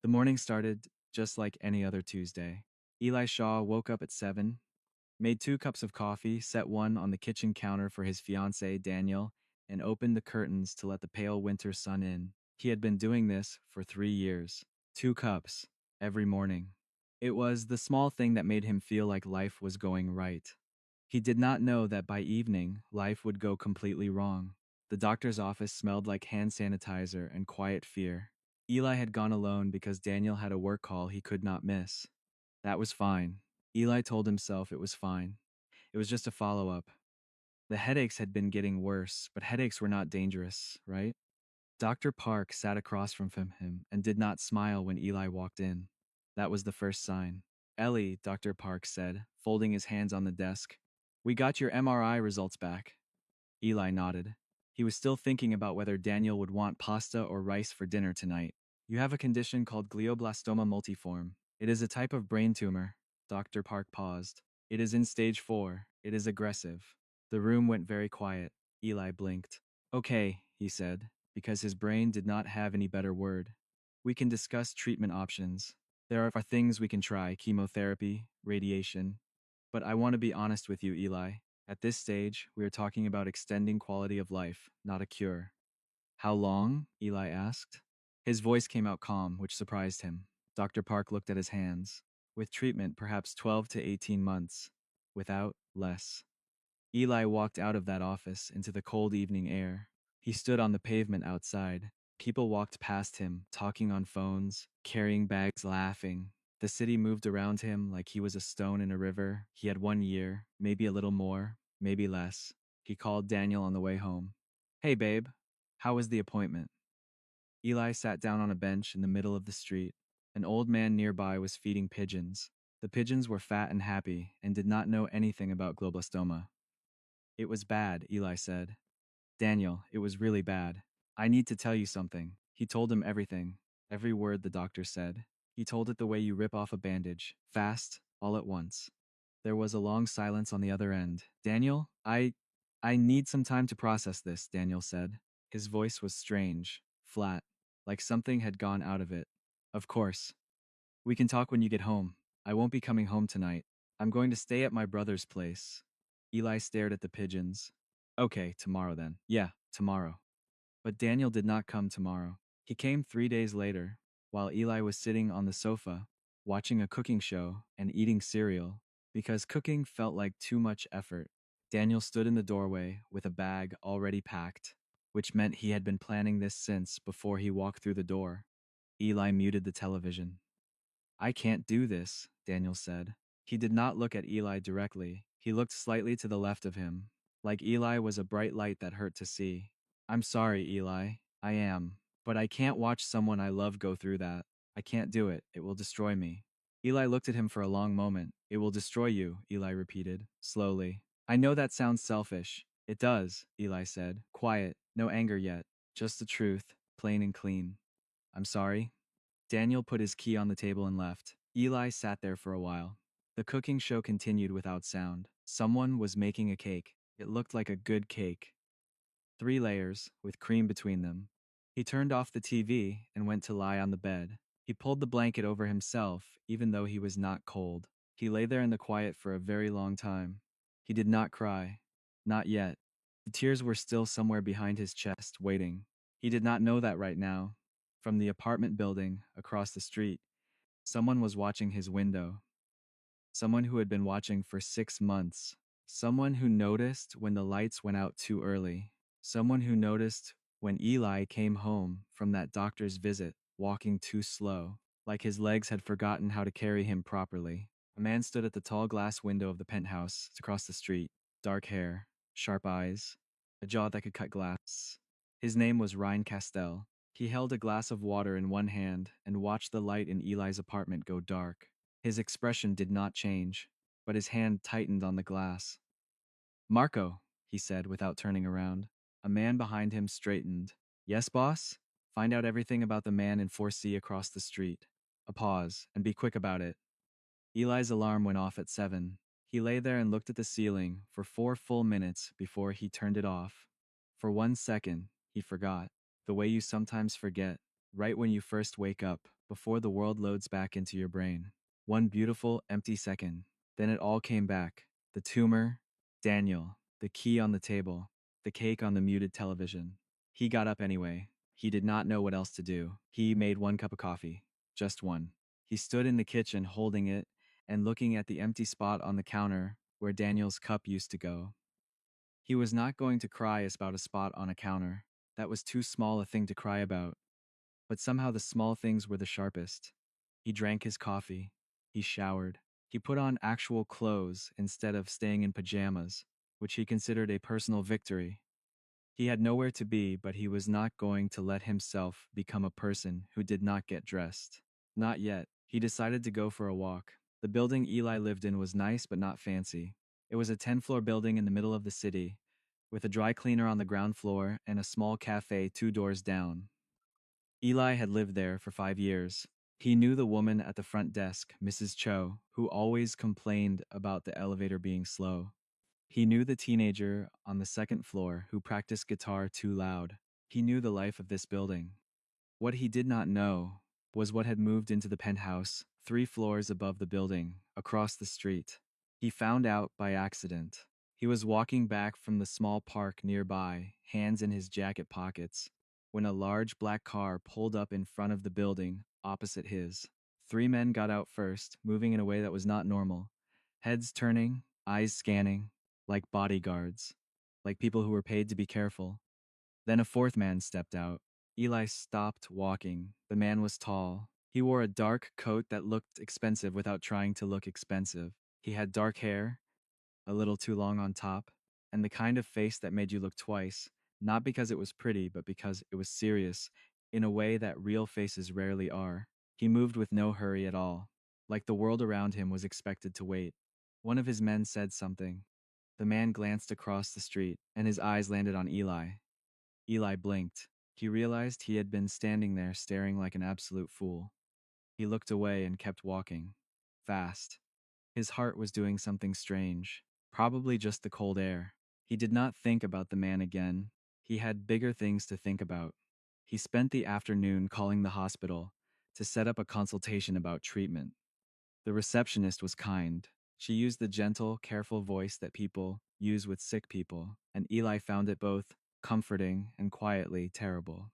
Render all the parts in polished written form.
The morning started just like any other Tuesday. Eli Shaw woke up at 7, made 2 cups of coffee, set one on the kitchen counter for his fiancée, Daniel, and opened the curtains to let the pale winter sun in. He had been doing this for 3 years. 2 cups every morning. It was the small thing that made him feel like life was going right. He did not know that by evening, life would go completely wrong. The doctor's office smelled like hand sanitizer and quiet fear. Eli had gone alone because Daniel had a work call he could not miss. That was fine. Eli told himself it was fine. It was just a follow-up. The headaches had been getting worse, but headaches were not dangerous, right? Dr. Park sat across from him and did not smile when Eli walked in. That was the first sign. Ellie, Dr. Park said, folding his hands on the desk. We got your MRI results back. Eli nodded. He was still thinking about whether Daniel would want pasta or rice for dinner tonight. You have a condition called glioblastoma multiforme. It is a type of brain tumor. Dr. Park paused. It is in stage 4. It is aggressive. The room went very quiet. Eli blinked. Okay, he said, because his brain did not have any better word. We can discuss treatment options. There are things we can try, chemotherapy, radiation. But I want to be honest with you, Eli. At this stage, we are talking about extending quality of life, not a cure. How long? Eli asked. His voice came out calm, which surprised him. Dr. Park looked at his hands. With treatment, perhaps 12 to 18 months. Without, less. Eli walked out of that office into the cold evening air. He stood on the pavement outside. People walked past him, talking on phones, carrying bags, laughing. The city moved around him like he was a stone in a river. He had 1 year, maybe a little more, maybe less. He called Daniel on the way home. Hey, babe. How was the appointment? Eli sat down on a bench in the middle of the street. An old man nearby was feeding pigeons. The pigeons were fat and happy and did not know anything about glioblastoma. It was bad, Eli said. Daniel, it was really bad. I need to tell you something. He told him everything. Every word the doctor said. He told it the way you rip off a bandage. Fast, all at once. There was a long silence on the other end. Daniel, I need some time to process this, Daniel said. His voice was strange, flat, like something had gone out of it. Of course. We can talk when you get home. I won't be coming home tonight. I'm going to stay at my brother's place. Eli stared at the pigeons. Okay, tomorrow then. Yeah, tomorrow. But Daniel did not come tomorrow. He came 3 days later, while Eli was sitting on the sofa, watching a cooking show and eating cereal, because cooking felt like too much effort. Daniel stood in the doorway with a bag already packed, which meant he had been planning this since before he walked through the door. Eli muted the television. I can't do this, Daniel said. He did not look at Eli directly. He looked slightly to the left of him, like Eli was a bright light that hurt to see. I'm sorry, Eli. I am. But I can't watch someone I love go through that. I can't do it. It will destroy me. Eli looked at him for a long moment. It will destroy you, Eli repeated, slowly. I know that sounds selfish. It does, Eli said. Quiet, no anger yet. Just the truth, plain and clean. I'm sorry. Daniel put his key on the table and left. Eli sat there for a while. The cooking show continued without sound. Someone was making a cake. It looked like a good cake. 3 layers, with cream between them. He turned off the TV and went to lie on the bed. He pulled the blanket over himself, even though he was not cold. He lay there in the quiet for a very long time. He did not cry. Not yet. The tears were still somewhere behind his chest, waiting. He did not know that right now. From the apartment building across the street, someone was watching his window. Someone who had been watching for 6 months. Someone who noticed when the lights went out too early. Someone who noticed when Eli came home from that doctor's visit, walking too slow, like his legs had forgotten how to carry him properly. A man stood at the tall glass window of the penthouse across the street. Dark hair, sharp eyes, a jaw that could cut glass. His name was Ryan Castell. He held a glass of water in one hand and watched the light in Eli's apartment go dark. His expression did not change, but his hand tightened on the glass. Marco, he said without turning around. A man behind him straightened. Yes, boss? Find out everything about the man in 4C across the street. A pause, and be quick about it. Eli's alarm went off at 7. He lay there and looked at the ceiling for 4 full minutes before he turned it off. For 1 second, he forgot. The way you sometimes forget, right when you first wake up. before the world loads back into your brain. One beautiful, empty second. Then it all came back. The tumor, Daniel, the key on the table, the cake on the muted television. He got up anyway. He did not know what else to do. He made one cup of coffee. Just one. He stood in the kitchen holding it and looking at the empty spot on the counter where Daniel's cup used to go. He was not going to cry about a spot on a counter. That was too small a thing to cry about. But somehow the small things were the sharpest. He drank his coffee. He showered. He put on actual clothes instead of staying in pajamas, which he considered a personal victory. He had nowhere to be, but he was not going to let himself become a person who did not get dressed. Not yet. He decided to go for a walk. The building Eli lived in was nice but not fancy. It was a 10-floor building in the middle of the city, with a dry cleaner on the ground floor and a small cafe 2 doors down. Eli had lived there for 5 years. He knew the woman at the front desk, Mrs. Cho, who always complained about the elevator being slow. He knew the teenager on the second floor who practiced guitar too loud. He knew the life of this building. What he did not know was what had moved into the penthouse, 3 floors above the building, across the street. He found out by accident. He was walking back from the small park nearby, hands in his jacket pockets, when a large black car pulled up in front of the building opposite his. 3 men got out first, moving in a way that was not normal. Heads turning, eyes scanning, like bodyguards, like people who were paid to be careful. Then a fourth man stepped out. Eli stopped walking. The man was tall. He wore a dark coat that looked expensive without trying to look expensive. He had dark hair, a little too long on top, and the kind of face that made you look twice, not because it was pretty, but because it was serious, in a way that real faces rarely are. He moved with no hurry at all, like the world around him was expected to wait. One of his men said something. The man glanced across the street, and his eyes landed on Eli. Eli blinked. He realized he had been standing there staring like an absolute fool. He looked away and kept walking. Fast. His heart was doing something strange. Probably just the cold air. He did not think about the man again. He had bigger things to think about. He spent the afternoon calling the hospital to set up a consultation about treatment. The receptionist was kind. She used the gentle, careful voice that people use with sick people, and Eli found it both comforting and quietly terrible.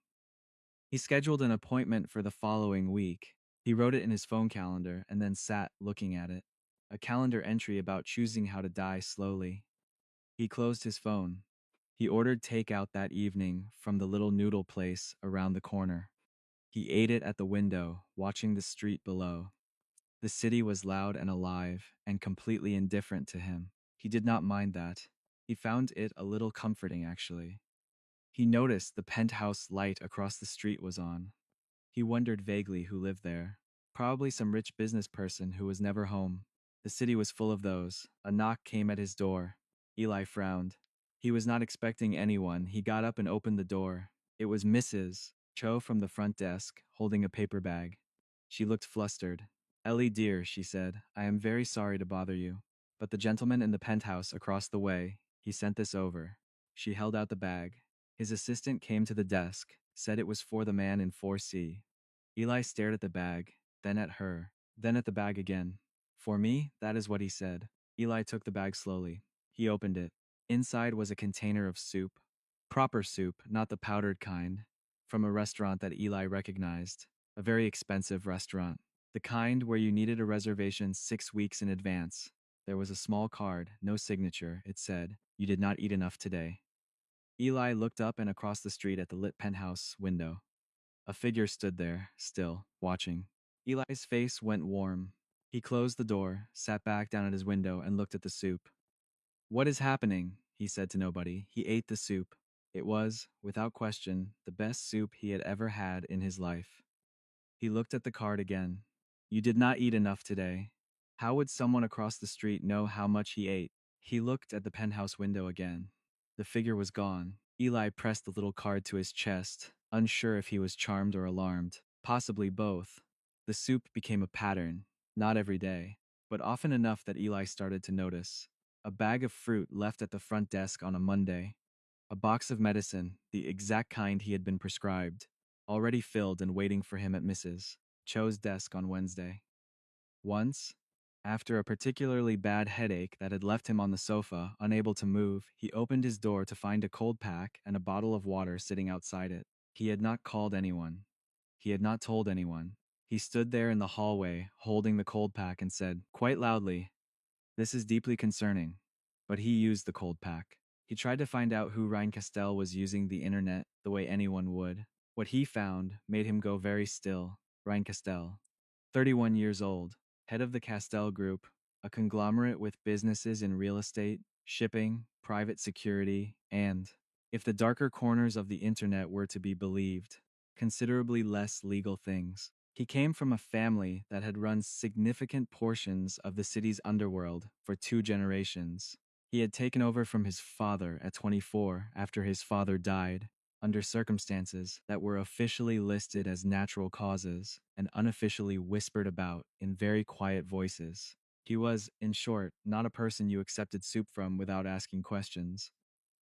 He scheduled an appointment for the following week. He wrote it in his phone calendar and then sat looking at it. A calendar entry about choosing how to die slowly. He closed his phone. He ordered takeout that evening from the little noodle place around the corner. He ate it at the window, watching the street below. The city was loud and alive, and completely indifferent to him. He did not mind that. He found it a little comforting, actually. He noticed the penthouse light across the street was on. He wondered vaguely who lived there. Probably some rich business person who was never home. The city was full of those. A knock came at his door. Eli frowned. He was not expecting anyone. He got up and opened the door. It was Mrs. Cho from the front desk, holding a paper bag. She looked flustered. "Ellie dear," she said, "I am very sorry to bother you. But the gentleman in the penthouse across the way, he sent this over." She held out the bag. His assistant came to the desk, said it was for the man in 4C. Eli stared at the bag, then at her, then at the bag again. "For me?" That is what he said. Eli took the bag slowly. He opened it. Inside was a container of soup. Proper soup, not the powdered kind. From a restaurant that Eli recognized. A very expensive restaurant. The kind where you needed a reservation 6 weeks in advance. There was a small card, no signature. It said, "You did not eat enough today." Eli looked up and across the street at the lit penthouse window. A figure stood there, still, watching. Eli's face went warm. He closed the door, sat back down at his window, and looked at the soup. "What is happening?" he said to nobody. He ate the soup. It was, without question, the best soup he had ever had in his life. He looked at the card again. "You did not eat enough today." How would someone across the street know how much he ate? He looked at the penthouse window again. The figure was gone. Eli pressed the little card to his chest, unsure if he was charmed or alarmed. Possibly both. The soup became a pattern, not every day, but often enough that Eli started to notice. A bag of fruit left at the front desk on a Monday. A box of medicine, the exact kind he had been prescribed, already filled and waiting for him at Mrs. Cho's desk on Wednesday. Once, after a particularly bad headache that had left him on the sofa, unable to move, he opened his door to find a cold pack and a bottle of water sitting outside it. He had not called anyone. He had not told anyone. He stood there in the hallway, holding the cold pack, and said, quite loudly, "This is deeply concerning." But he used the cold pack. He tried to find out who Ryan Castell was using the internet the way anyone would. What he found made him go very still. Ryan Castell, 31 years old, head of the Castell Group, a conglomerate with businesses in real estate, shipping, private security, and, if the darker corners of the internet were to be believed, considerably less legal things. He came from a family that had run significant portions of the city's underworld for 2 generations. He had taken over from his father at 24 after his father died, under circumstances that were officially listed as natural causes and unofficially whispered about in very quiet voices. He was, in short, not a person you accepted soup from without asking questions.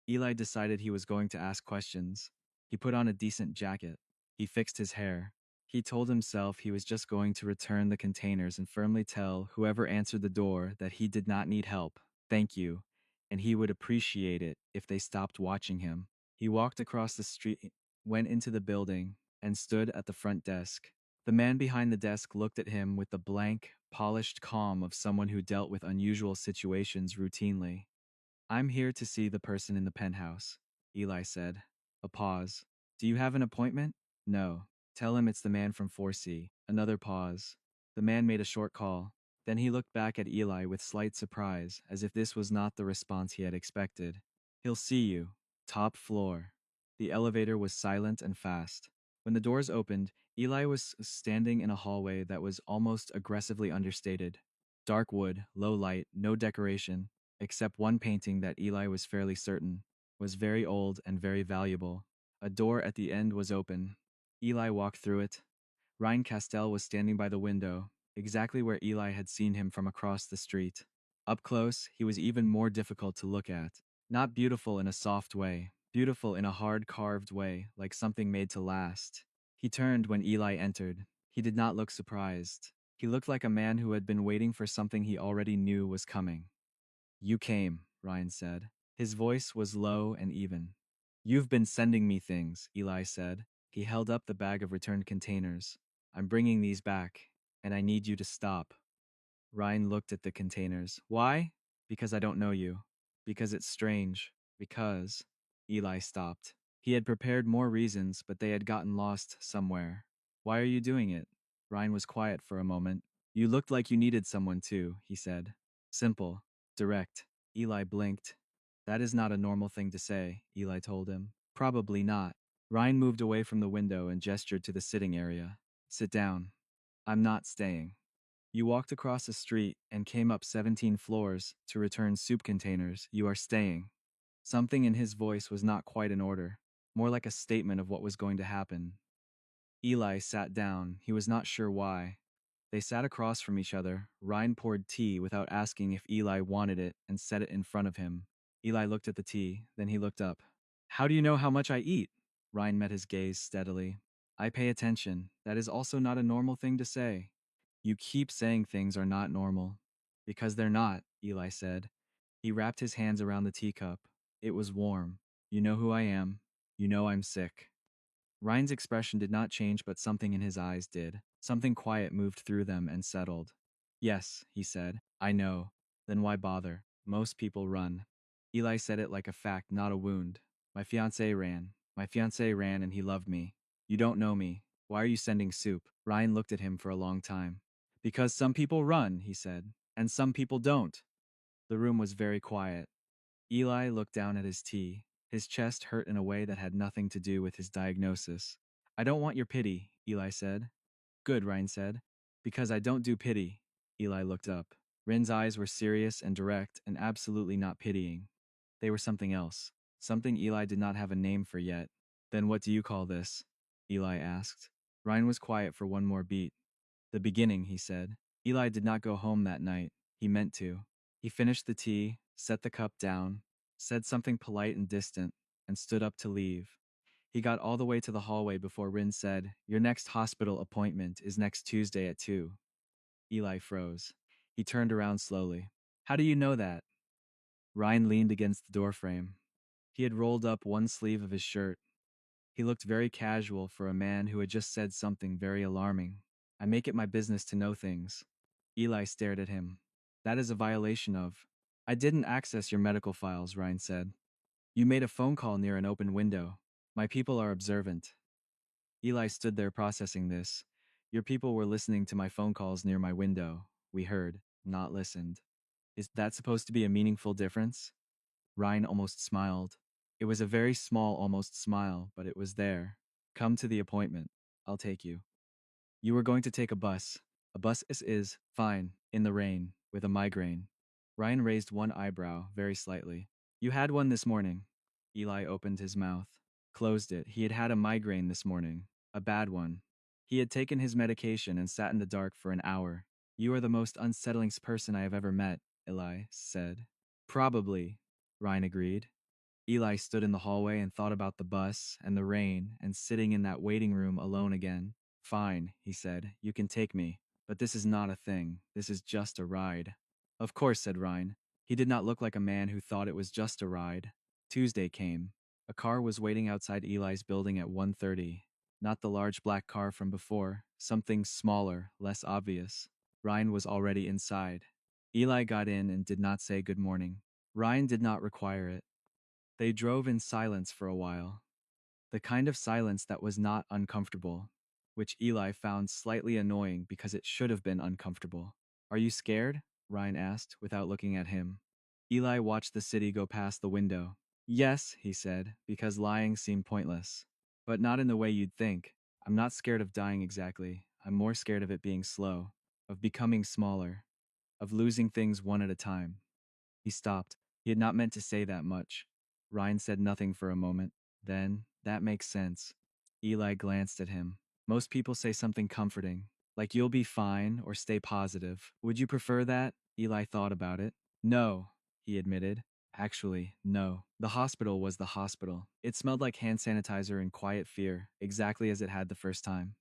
Eli decided he was going to ask questions. He put on a decent jacket. He fixed his hair. He told himself he was just going to return the containers and firmly tell whoever answered the door that he did not need help, thank you, and he would appreciate it if they stopped watching him. He walked across the street, went into the building, and stood at the front desk. The man behind the desk looked at him with the blank, polished calm of someone who dealt with unusual situations routinely. "I'm here to see the person in the penthouse," Eli said. A pause. "Do you have an appointment?" "No." "Tell him it's the man from 4C. Another pause. The man made a short call. Then he looked back at Eli with slight surprise, as if this was not the response he had expected. "He'll see you. Top floor." The elevator was silent and fast. When the doors opened, Eli was standing in a hallway that was almost aggressively understated. Dark wood, low light, no decoration, except one painting that Eli was fairly certain was very old and very valuable. A door at the end was open. Eli walked through it. Ryan Castell was standing by the window, exactly where Eli had seen him from across the street. Up close, he was even more difficult to look at. Not beautiful in a soft way, beautiful in a hard carved way, like something made to last. He turned when Eli entered. He did not look surprised. He looked like a man who had been waiting for something he already knew was coming. "You came," Ryan said. His voice was low and even. "You've been sending me things," Eli said. He held up the bag of returned containers. "I'm bringing these back, and I need you to stop." Ryan looked at the containers. "Why?" "Because I don't know you. Because it's strange. Because—" Eli stopped. He had prepared more reasons, but they had gotten lost somewhere. "Why are you doing it?" Ryan was quiet for a moment. "You looked like you needed someone too," he said. Simple. Direct. Eli blinked. "That is not a normal thing to say," Eli told him. "Probably not." Ryan moved away from the window and gestured to the sitting area. "Sit down." "I'm not staying." "You walked across the street and came up 17 floors to return soup containers. You are staying." Something in his voice was not quite in order, more like a statement of what was going to happen. Eli sat down. He was not sure why. They sat across from each other. Ryan poured tea without asking if Eli wanted it and set it in front of him. Eli looked at the tea, then he looked up. "How do you know how much I eat?" Ryan met his gaze steadily. "I pay attention. That is also not a normal thing to say." "You keep saying things are not normal." "Because they're not," Eli said. He wrapped his hands around the teacup. It was warm. "You know who I am. You know I'm sick." Ryan's expression did not change, but something in his eyes did. Something quiet moved through them and settled. "Yes," he said. "I know. Then why bother? Most people run." Eli said it like a fact, not a wound. "My fiancé ran. My fiancé ran and he loved me. You don't know me. Why are you sending soup?" Ryan looked at him for a long time. "Because some people run," he said, "and some people don't." The room was very quiet. Eli looked down at his tea. His chest hurt in a way that had nothing to do with his diagnosis. "I don't want your pity," Eli said. "Good," Ryan said. "Because I don't do pity." Eli looked up. Rin's eyes were serious and direct and absolutely not pitying. They were something else. Something Eli did not have a name for yet. "Then what do you call this?" Eli asked. Ryan was quiet for one more beat. "The beginning," he said. Eli did not go home that night. He meant to. He finished the tea, set the cup down, said something polite and distant, and stood up to leave. He got all the way to the hallway before Rin said, "Your next hospital appointment is next Tuesday at 2. Eli froze. He turned around slowly. "How do you know that?" Ryan leaned against the doorframe. He had rolled up one sleeve of his shirt. He looked very casual for a man who had just said something very alarming. "I make it my business to know things." Eli stared at him. "That is a violation of—" "I didn't access your medical files," Ryan said. "You made a phone call near an open window. My people are observant." Eli stood there processing this. "Your people were listening to my phone calls near my window. We heard, not listened. Is that supposed to be a meaningful difference?" Ryan almost smiled. It was a very small almost smile, but it was there. "Come to the appointment. I'll take you." "You were going to take a bus. A bus is fine, in the rain, with a migraine." Ryan raised one eyebrow, very slightly. "You had one this morning." Eli opened his mouth, closed it. He had had a migraine this morning. A bad one. He had taken his medication and sat in the dark for an hour. "You are the most unsettling person I have ever met," Eli said. "Probably," Ryan agreed. Eli stood in the hallway and thought about the bus and the rain and sitting in that waiting room alone again. "Fine," he said, "you can take me. But this is not a thing. This is just a ride." "Of course," said Ryan. He did not look like a man who thought it was just a ride. Tuesday came. A car was waiting outside Eli's building at 1:30. Not the large black car from before, something smaller, less obvious. Ryan was already inside. Eli got in and did not say good morning. Ryan did not require it. They drove in silence for a while. The kind of silence that was not uncomfortable, which Eli found slightly annoying because it should have been uncomfortable. "Are you scared?" Ryan asked, without looking at him. Eli watched the city go past the window. "Yes," he said, because lying seemed pointless. "But not in the way you'd think. I'm not scared of dying exactly. I'm more scared of it being slow, of becoming smaller, of losing things one at a time." He stopped. He had not meant to say that much. Ryan said nothing for a moment. Then, "That makes sense." Eli glanced at him. "Most people say something comforting, like you'll be fine or stay positive. Would you prefer that?" Eli thought about it. "No," he admitted. "Actually, no." The hospital was the hospital. It smelled like hand sanitizer and quiet fear, exactly as it had the first time.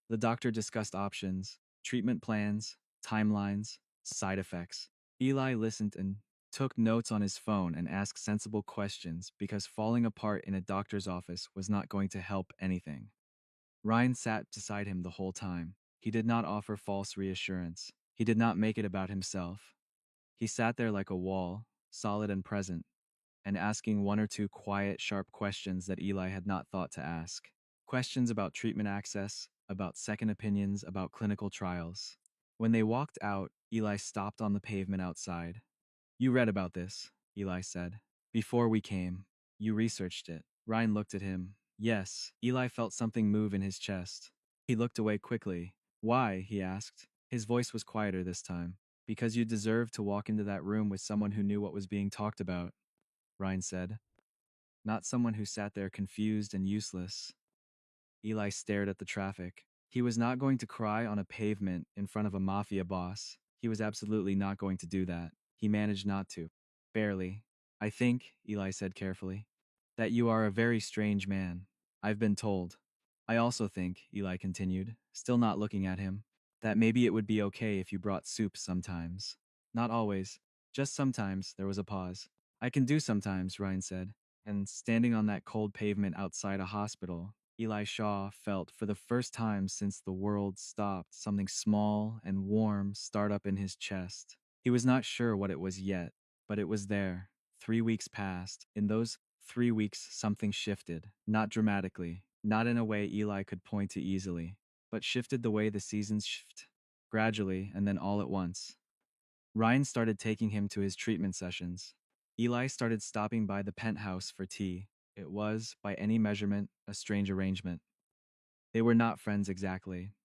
The doctor discussed options, treatment plans, timelines, side effects. Eli listened and took notes on his phone and asked sensible questions because falling apart in a doctor's office was not going to help anything. Ryan sat beside him the whole time. He did not offer false reassurance. He did not make it about himself. He sat there like a wall, solid and present, and asking one or two quiet, sharp questions that Eli had not thought to ask. Questions about treatment access, about second opinions, about clinical trials. When they walked out, Eli stopped on the pavement outside. "You read about this," Eli said. "Before we came. You researched it." Ryan looked at him. "Yes." Eli felt something move in his chest. He looked away quickly. "Why?" he asked. His voice was quieter this time. "Because you deserved to walk into that room with someone who knew what was being talked about," Ryan said. "Not someone who sat there confused and useless." Eli stared at the traffic. He was not going to cry on a pavement in front of a mafia boss. He was absolutely not going to do that. He managed not to. Barely. "I think," Eli said carefully, "that you are a very strange man. I've been told. I also think," Eli continued, still not looking at him, "that maybe it would be okay if you brought soup sometimes. Not always. Just sometimes." There was a pause. "I can do sometimes," Ryan said. And standing on that cold pavement outside a hospital, Eli Shaw felt for the first time since the world stopped something small and warm start up in his chest. He was not sure what it was yet, but it was there. 3 weeks passed. In those 3 weeks, something shifted. Not dramatically, not in a way Eli could point to easily, but shifted the way the seasons shift. Gradually, and then all at once. Ryan started taking him to his treatment sessions. Eli started stopping by the penthouse for tea. It was, by any measurement, a strange arrangement. They were not friends exactly.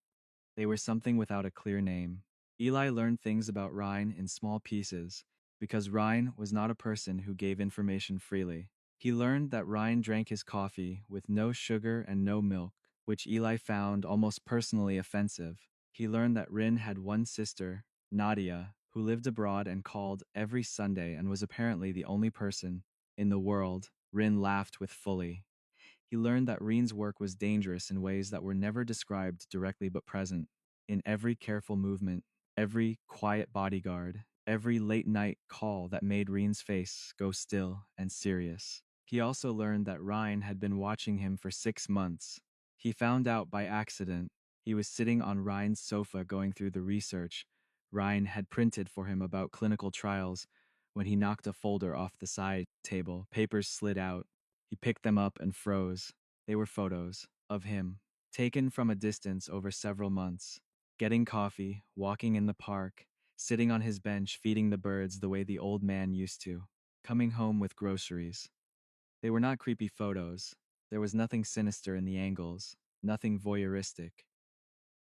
They were something without a clear name. Eli learned things about Ryan in small pieces, because Ryan was not a person who gave information freely. He learned that Ryan drank his coffee with no sugar and no milk, which Eli found almost personally offensive. He learned that Rin had one sister, Nadia, who lived abroad and called every Sunday and was apparently the only person in the world. Rin laughed with fully. He learned that Reen's work was dangerous in ways that were never described directly but present. In every careful movement, every quiet bodyguard, every late night call that made Reen's face go still and serious. He also learned that Ryan had been watching him for 6 months. He found out by accident. He was sitting on Ryan's sofa going through the research Ryan had printed for him about clinical trials. When he knocked a folder off the side table, papers slid out. He picked them up and froze. They were photos of him, taken from a distance over several months, getting coffee, walking in the park, sitting on his bench feeding the birds the way the old man used to, coming home with groceries. They were not creepy photos. There was nothing sinister in the angles, nothing voyeuristic.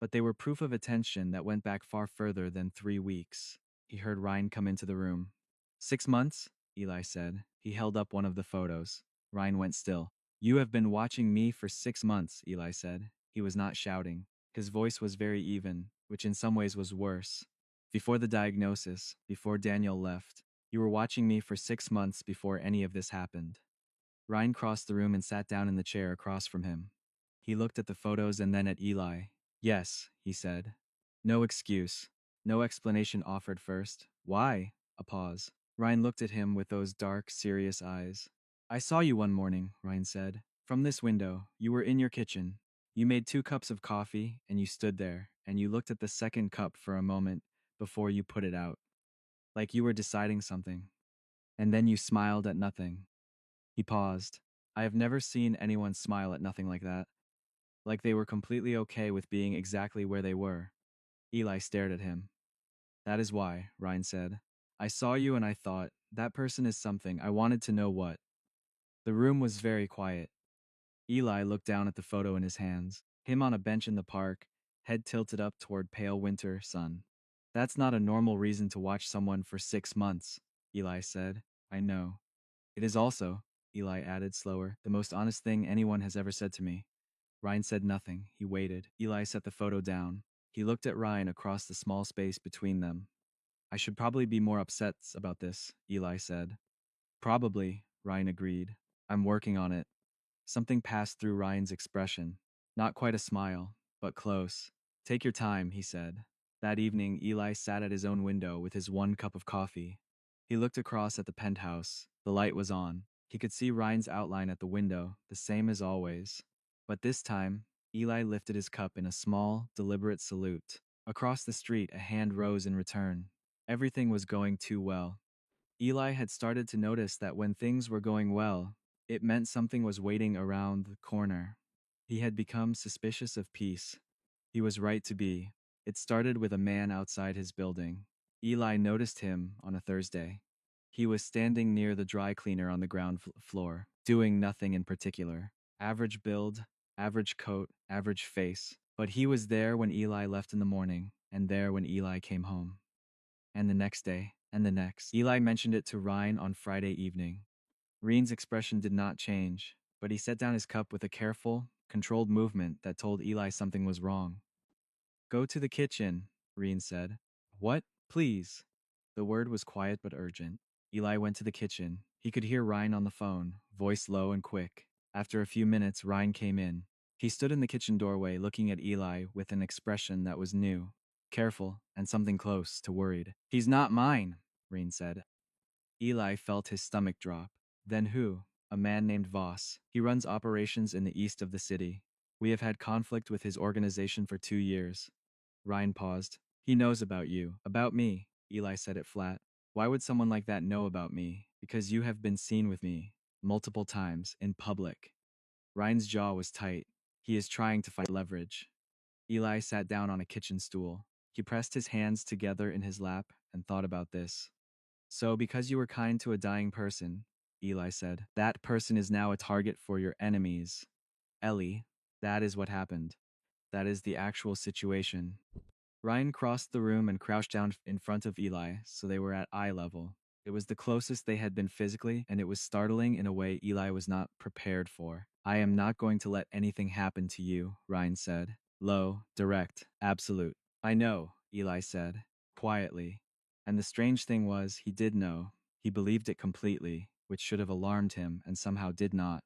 But they were proof of attention that went back far further than 3 weeks. He heard Ryan come into the room. 6 months? Eli said. He held up one of the photos. Ryan went still. You have been watching me for 6 months, Eli said. He was not shouting. His voice was very even, which in some ways was worse. Before the diagnosis, before Daniel left, you were watching me for 6 months before any of this happened. Ryan crossed the room and sat down in the chair across from him. He looked at the photos and then at Eli. Yes, he said. No excuse. No explanation offered first. Why? A pause. Ryan looked at him with those dark, serious eyes. I saw you one morning, Ryan said. From this window, you were in your kitchen. You made 2 cups of coffee, and you stood there, and you looked at the second cup for a moment before you put it out. Like you were deciding something. And then you smiled at nothing. He paused. I have never seen anyone smile at nothing like that. Like they were completely okay with being exactly where they were. Eli stared at him. That is why, Ryan said. I saw you and I thought, that person is something. I wanted to know what. The room was very quiet. Eli looked down at the photo in his hands, him on a bench in the park, head tilted up toward pale winter sun. That's not a normal reason to watch someone for 6 months, Eli said. I know. It is also, Eli added slower, the most honest thing anyone has ever said to me. Ryan said nothing. He waited. Eli set the photo down. He looked at Ryan across the small space between them. I should probably be more upset about this, Eli said. Probably, Ryan agreed. I'm working on it. Something passed through Ryan's expression. Not quite a smile, but close. Take your time, he said. That evening, Eli sat at his own window with his 1 cup of coffee. He looked across at the penthouse. The light was on. He could see Ryan's outline at the window, the same as always. But this time, Eli lifted his cup in a small, deliberate salute. Across the street, a hand rose in return. Everything was going too well. Eli had started to notice that when things were going well, it meant something was waiting around the corner. He had become suspicious of peace. He was right to be. It started with a man outside his building. Eli noticed him on a Thursday. He was standing near the dry cleaner on the ground floor, doing nothing in particular. Average build, average coat, average face. But he was there when Eli left in the morning, and there when Eli came home. And the next day, and the next. Eli mentioned it to Ryan on Friday evening. Reen's expression did not change, but he set down his cup with a careful, controlled movement that told Eli something was wrong. Go to the kitchen, Reen said. What? Please. The word was quiet but urgent. Eli went to the kitchen. He could hear Ryan on the phone, voice low and quick. After a few minutes, Ryan came in. He stood in the kitchen doorway looking at Eli with an expression that was new, careful, and something close to worried. He's not mine, Reen said. Eli felt his stomach drop. Then who? A man named Voss. He runs operations in the east of the city. We have had conflict with his organization for 2 years. Ryan paused. He knows about you. About me. Eli said it flat. Why would someone like that know about me? Because you have been seen with me. Multiple times. In public. Ryan's jaw was tight. He is trying to find leverage. Eli sat down on a kitchen stool. He pressed his hands together in his lap and thought about this. So because you were kind to a dying person, Eli said, that person is now a target for your enemies. Ellie, that is what happened. That is the actual situation. Ryan crossed the room and crouched down in front of Eli, so they were at eye level. It was the closest they had been physically, and it was startling in a way Eli was not prepared for. I am not going to let anything happen to you, Ryan said. Low, direct, absolute. I know, Eli said, quietly. And the strange thing was, he did know. He believed it completely, which should have alarmed him and somehow did not.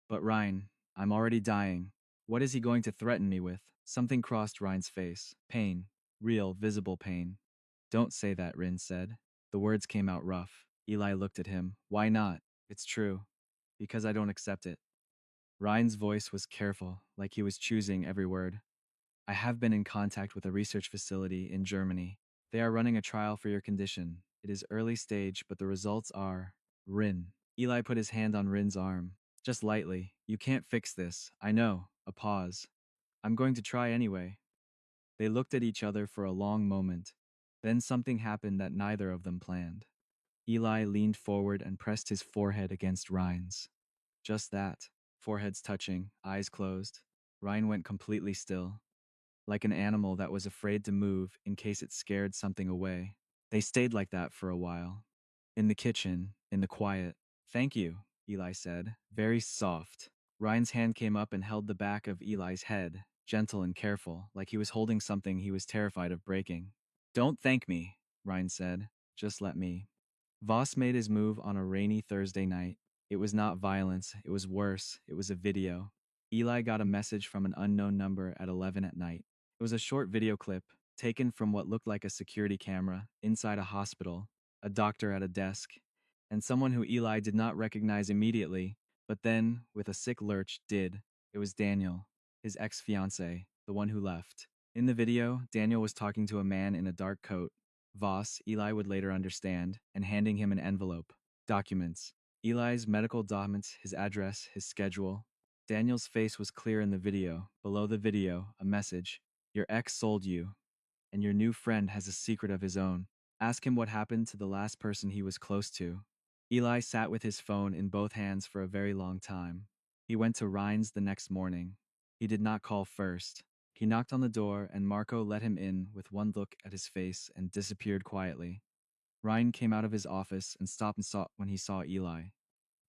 But Ryan, I'm already dying. What is he going to threaten me with? Something crossed Ryan's face. Pain. Real, visible pain. Don't say that, Rin said. The words came out rough. Eli looked at him. Why not? It's true. Because I don't accept it. Ryan's voice was careful, like he was choosing every word. I have been in contact with a research facility in Germany. They are running a trial for your condition. It is early stage, but the results are Rin. Eli put his hand on Rin's arm. Just lightly. You can't fix this. I know. A pause. I'm going to try anyway. They looked at each other for a long moment. Then something happened that neither of them planned. Eli leaned forward and pressed his forehead against Ryan's. Just that. Foreheads touching, eyes closed. Ryan went completely still, like an animal that was afraid to move in case it scared something away. They stayed like that for a while. In the kitchen, in the quiet. Thank you, Eli said, very soft. Ryan's hand came up and held the back of Eli's head, gentle and careful, like he was holding something he was terrified of breaking. Don't thank me, Ryan said. Just let me. Voss made his move on a rainy Thursday night. It was not violence, it was worse, it was a video. Eli got a message from an unknown number at 11 at night. It was a short video clip, taken from what looked like a security camera, inside a hospital, a doctor at a desk, and someone who Eli did not recognize immediately, but then, with a sick lurch, did. It was Daniel, his ex-fiancé, the one who left. In the video, Daniel was talking to a man in a dark coat. Voss, Eli would later understand, and handing him an envelope. Documents. Eli's medical documents, his address, his schedule. Daniel's face was clear in the video. Below the video, a message. Your ex sold you, and your new friend has a secret of his own. Ask him what happened to the last person he was close to. Eli sat with his phone in both hands for a very long time. He went to Ryan's the next morning. He did not call first. He knocked on the door and Marco let him in with one look at his face and disappeared quietly. Ryan came out of his office and stopped and saw when he saw Eli.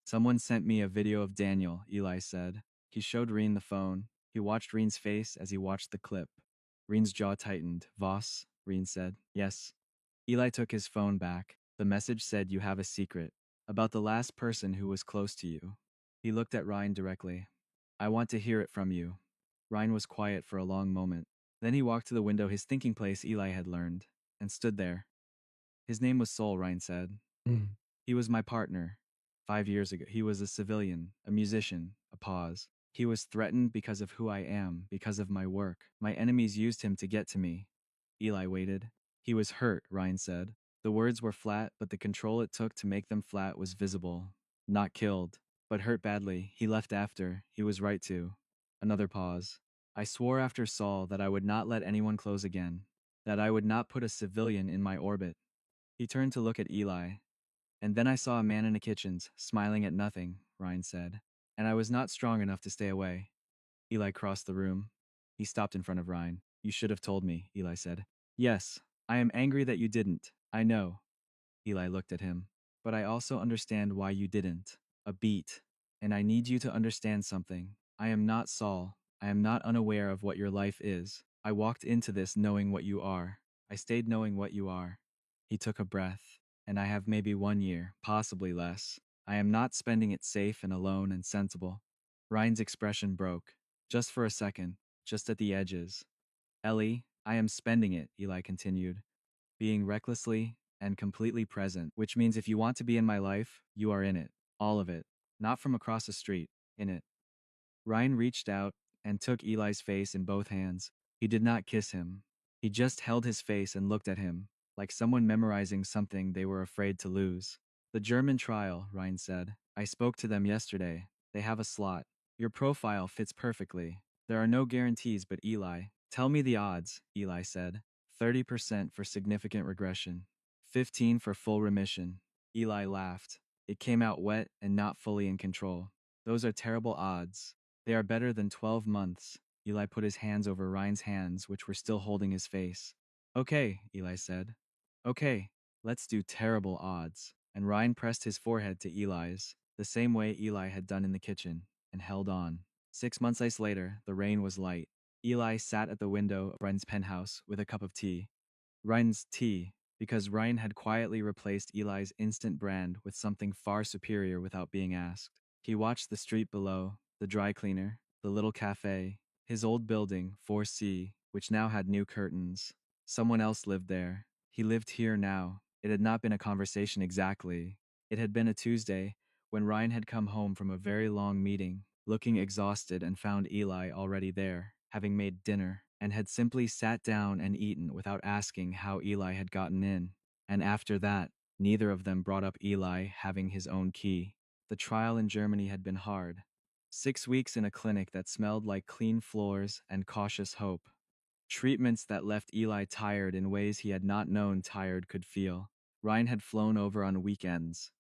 Someone sent me a video of Daniel, Eli said. He showed Reen the phone. He watched Reen's face as he watched the clip. Reen's jaw tightened. Voss, Reen said. Yes. Eli took his phone back. The message said you have a secret. About the last person who was close to you. He looked at Ryan directly. I want to hear it from you. Ryan was quiet for a long moment. Then he walked to the window, his thinking place Eli had learned, and stood there. His name was Sol, Ryan said. He was my partner. 5 years ago, he was a civilian, a musician, a pause. He was threatened because of who I am, because of my work. My enemies used him to get to me. Eli waited. He was hurt, Ryan said. The words were flat, but the control it took to make them flat was visible. Not killed, but hurt badly. He left after. He was right to. Another pause. I swore after Saul that I would not let anyone close again, that I would not put a civilian in my orbit. He turned to look at Eli. And then I saw a man in the kitchens, smiling at nothing, Ryan said. And I was not strong enough to stay away. Eli crossed the room. He stopped in front of Ryan. You should have told me, Eli said. Yes, I am angry that you didn't. I know. Eli looked at him. But I also understand why you didn't. A beat. And I need you to understand something. I am not Saul. I am not unaware of what your life is. I walked into this knowing what you are. I stayed knowing what you are. He took a breath. And I have maybe 1 year, possibly less. I am not spending it safe and alone and sensible. Ryan's expression broke. Just for a second. Just at the edges. Ellie, I am spending it, Eli continued. Being recklessly and completely present, which means if you want to be in my life, you are in it. All of it. Not from across the street. In it. Ryan reached out and took Eli's face in both hands. He did not kiss him. He just held his face and looked at him, like someone memorizing something they were afraid to lose. The German trial, Ryan said. I spoke to them yesterday. They have a slot. Your profile fits perfectly. There are no guarantees, but Eli. Tell me the odds, Eli said. 30% for significant regression. 15 for full remission. Eli laughed. It came out wet and not fully in control. Those are terrible odds. They are better than 12 months. Eli put his hands over Ryan's hands, which were still holding his face. Okay, Eli said. Okay, let's do terrible odds. And Ryan pressed his forehead to Eli's, the same way Eli had done in the kitchen, and held on. 6 months later, the rain was light. Eli sat at the window of Ryan's penthouse with a cup of tea. Ryan's tea, because Ryan had quietly replaced Eli's instant brand with something far superior without being asked. He watched the street below, the dry cleaner, the little cafe, his old building, 4C, which now had new curtains. Someone else lived there. He lived here now. It had not been a conversation exactly. It had been a Tuesday, when Ryan had come home from a very long meeting, looking exhausted, and found Eli already there, having made dinner, and had simply sat down and eaten without asking how Eli had gotten in. And after that, neither of them brought up Eli having his own key. The trial in Germany had been hard. 6 weeks in a clinic that smelled like clean floors and cautious hope. Treatments that left Eli tired in ways he had not known tired could feel. Ryan had flown over on weekends.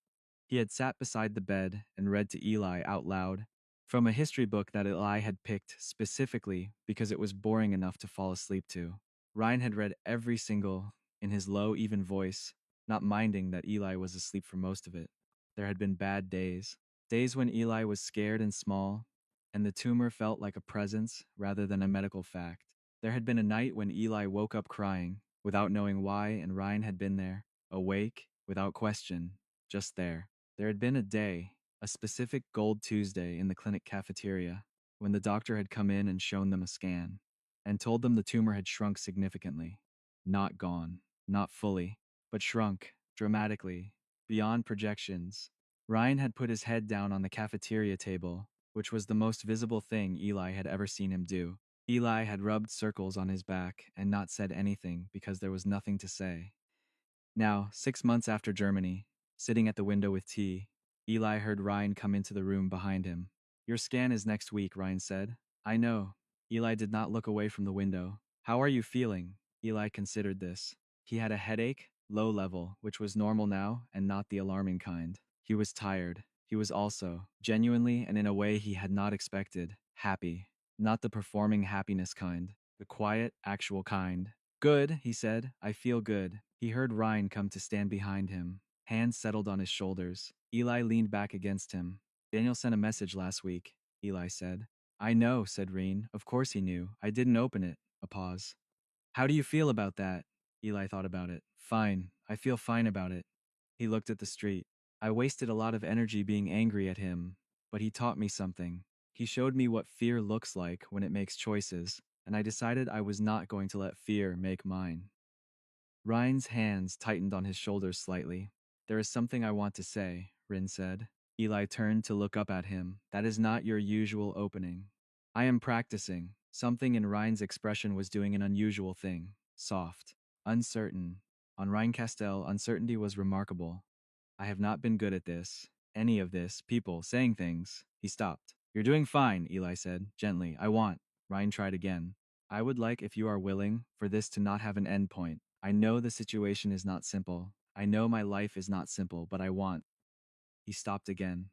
He had sat beside the bed and read to Eli out loud from a history book that Eli had picked specifically because it was boring enough to fall asleep to. Ryan had read every single in his low, even voice, not minding that Eli was asleep for most of it. There had been bad days, days when Eli was scared and small, and the tumor felt like a presence rather than a medical fact. There had been a night when Eli woke up crying, without knowing why, and Ryan had been there, awake, without question, just there. There had been a day, a specific Gold Tuesday in the clinic cafeteria, when the doctor had come in and shown them a scan, and told them the tumor had shrunk significantly. Not gone, not fully, but shrunk, dramatically, beyond projections. Ryan had put his head down on the cafeteria table, which was the most visible thing Eli had ever seen him do. Eli had rubbed circles on his back and not said anything because there was nothing to say. Now, 6 months after Germany, sitting at the window with tea, Eli heard Ryan come into the room behind him. Your scan is next week, Ryan said. I know. Eli did not look away from the window. How are you feeling? Eli considered this. He had a headache, low level, which was normal now and not the alarming kind. He was tired. He was also, genuinely and in a way he had not expected, happy. Not the performing happiness kind, the quiet, actual kind. Good, he said. I feel good. He heard Ryan come to stand behind him. Hands settled on his shoulders. Eli leaned back against him. Daniel sent a message last week, Eli said. I know, said Reen. Of course he knew. I didn't open it. A pause. How do you feel about that? Eli thought about it. Fine. I feel fine about it. He looked at the street. I wasted a lot of energy being angry at him, but he taught me something. He showed me what fear looks like when it makes choices, and I decided I was not going to let fear make mine. Ryan's hands tightened on his shoulders slightly. There is something I want to say, Rin said. Eli turned to look up at him. That is not your usual opening. I am practicing. Something in Ryan's expression was doing an unusual thing. Soft. Uncertain. On Ryan Castell, uncertainty was remarkable. I have not been good at this. Any of this. People. Saying things. He stopped. You're doing fine, Eli said, gently. I want. Ryan tried again. I would like, if you are willing, for this to not have an end point. I know the situation is not simple. I know my life is not simple, but I want. He stopped again.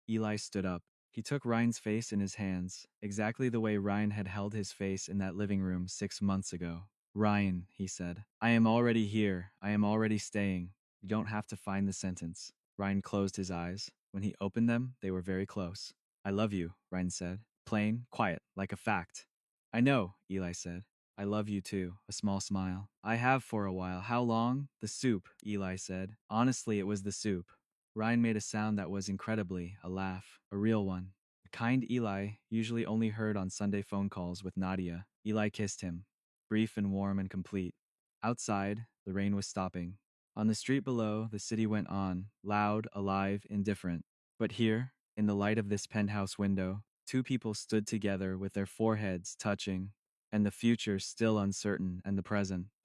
Eli stood up. He took Ryan's face in his hands, exactly the way Ryan had held his face in that living room 6 months ago. Ryan, he said, I am already here. I am already staying. You don't have to find the sentence. Ryan closed his eyes. When he opened them, they were very close. I love you, Ryan said. Plain, quiet, like a fact. I know, Eli said. I love you too, a small smile. I have for a while. How long? The soup, Eli said. Honestly, it was the soup. Ryan made a sound that was incredibly a laugh, a real one. The kind Eli usually only heard on Sunday phone calls with Nadia. Eli kissed him, brief and warm and complete. Outside, the rain was stopping. On the street below, the city went on, loud, alive, indifferent. But here, in the light of this penthouse window, two people stood together with their foreheads touching, and the future still uncertain, and the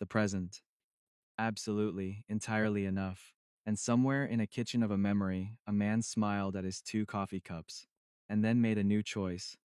present. Absolutely, entirely enough. And somewhere in a kitchen of a memory, a man smiled at his two coffee cups, and then made a new choice.